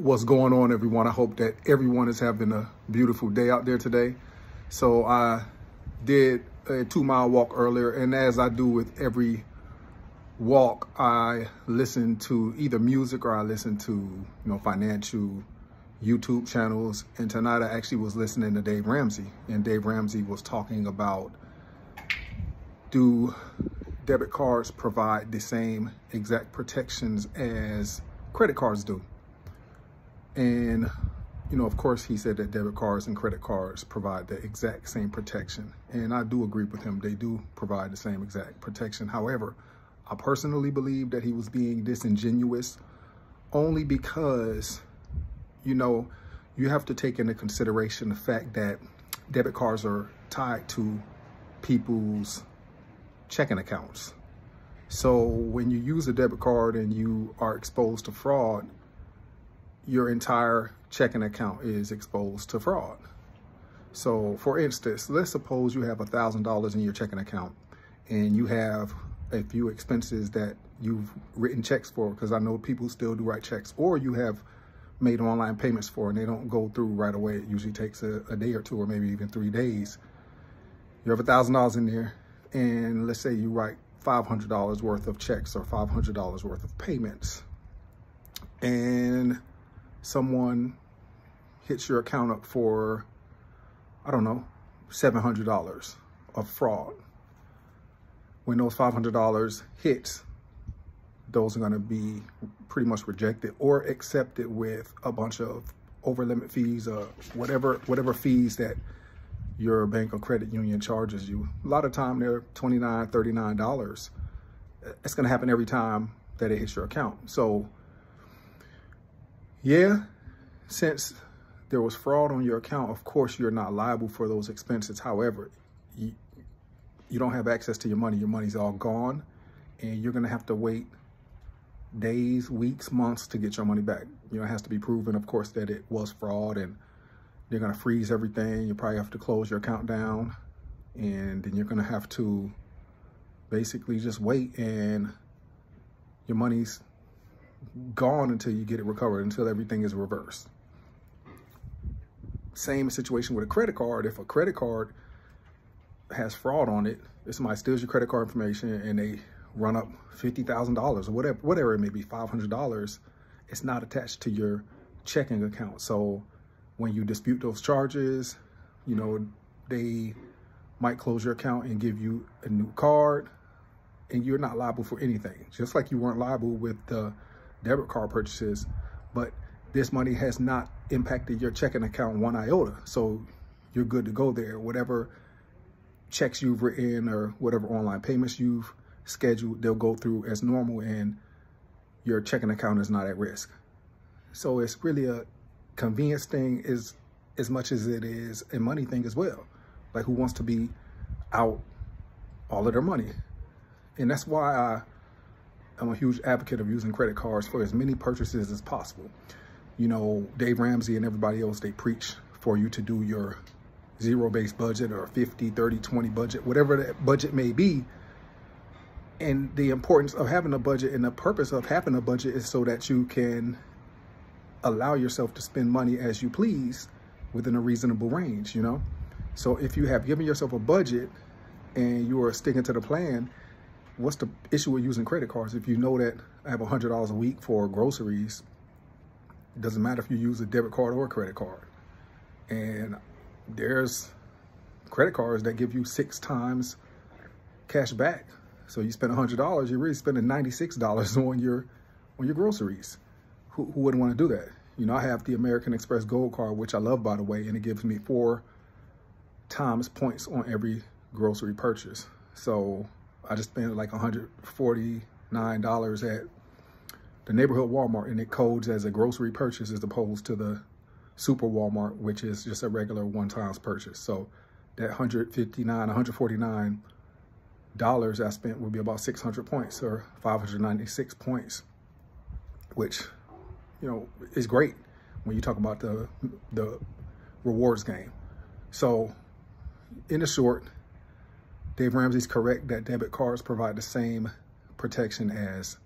What's going on, everyone? I hope that everyone is having a beautiful day out there today. So I did a 2-mile walk earlier, and as I do with every walk, I listen to either music or I listen to, financial YouTube channels. And tonight I actually was listening to Dave Ramsey, and Dave Ramsey was talking about, do debit cards provide the same exact protections as credit cards do? And, of course, he said that debit cards and credit cards provide the exact same protection. And I do agree with him. They do provide the same exact protection. However, I personally believe that he was being disingenuous only because, you have to take into consideration the fact that debit cards are tied to people's checking accounts. So when you use a debit card and you are exposed to fraud, your entire checking account is exposed to fraud. So for instance, let's suppose you have $1,000 in your checking account and you have a few expenses that you've written checks for, because I know people still do write checks, or you have made online payments for and they don't go through right away. It usually takes a day or two, or maybe even 3 days. You have $1,000 in there, and let's say you write $500 worth of checks or $500 worth of payments, and someone hits your account up for, I don't know, $700 of fraud. When those $500 hits, those are going to be pretty much rejected or accepted with a bunch of over limit fees, whatever fees that your bank or credit union charges you. A lot of time they're $29, $39. It's going to happen every time that it hits your account. So yeah, since there was fraud on your account, of course, you're not liable for those expenses. However, you don't have access to your money. Your money's all gone, and you're going to have to wait days, weeks, months to get your money back. It has to be proven, of course, that it was fraud, and they're going to freeze everything. You probably have to close your account down, and then you're going to have to basically just wait, and your money's gone until you get it recovered, until everything is reversed. Same situation with a credit card. If a credit card has fraud on it, if somebody steals your credit card information and they run up $50,000 or whatever it may be, $500, it's not attached to your checking account. So when you dispute those charges, they might close your account and give you a new card, and you're not liable for anything. Just like you weren't liable with the debit card purchases, but this money has not impacted your checking account one iota. So you're good to go there. Whatever checks you've written or whatever online payments you've scheduled, they'll go through as normal, and your checking account is not at risk. So it's really a convenience thing as much as it is a money thing as well. Like, who wants to be out all of their money? And that's why I'm a huge advocate of using credit cards for as many purchases as possible. Dave Ramsey and everybody else, they preach for you to do your zero-based budget or 50, 30, 20 budget, whatever that budget may be. And the importance of having a budget and the purpose of having a budget is so that you can allow yourself to spend money as you please within a reasonable range, So if you have given yourself a budget and you are sticking to the plan, what's the issue with using credit cards? If you know that I have $100 a week for groceries, it doesn't matter if you use a debit card or a credit card. And there's credit cards that give you 6 times cash back. So you spend $100, you're really spending $96 on your groceries. Who wouldn't want to do that? I have the American Express Gold Card, which I love, by the way, and it gives me 4 times points on every grocery purchase. So I just spent like $149 at the neighborhood Walmart, and it codes as a grocery purchase as opposed to the super Walmart, which is just a regular one-time purchase. So that $149 I spent would be about 600 points or 596 points, which, is great when you talk about the rewards game. So in the short, Dave Ramsey's correct that debit cards provide the same protection as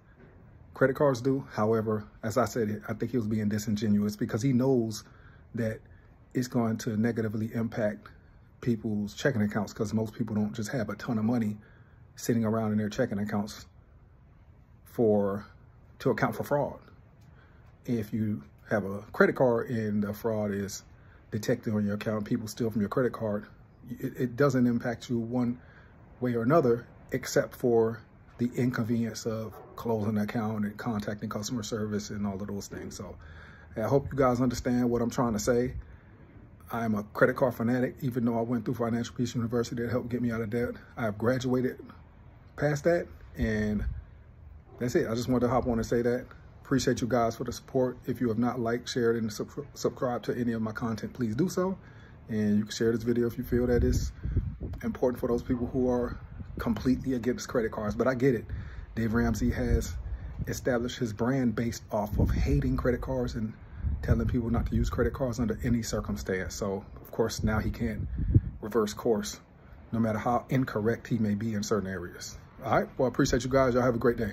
credit cards do. However, as I said, I think he was being disingenuous because he knows that it's going to negatively impact people's checking accounts, because most people don't just have a ton of money sitting around in their checking accounts to account for fraud. If you have a credit card and the fraud is detected on your account, people steal from your credit card, it doesn't impact you one way or another, except for the inconvenience of closing an account and contacting customer service and all of those things. So I hope you guys understand what I'm trying to say. I'm a credit card fanatic, even though I went through Financial Peace University that helped get me out of debt. I've graduated past that, and that's it. I just wanted to hop on and say that. Appreciate you guys for the support. If you have not liked, shared, and subscribed to any of my content, please do so. And you can share this video if you feel that it's important for those people who are completely against credit cards. But I get it. Dave Ramsey has established his brand based off of hating credit cards and telling people not to use credit cards under any circumstance. So, of course, now he can't reverse course, no matter how incorrect he may be in certain areas. All right. Well, I appreciate you guys. Y'all have a great day.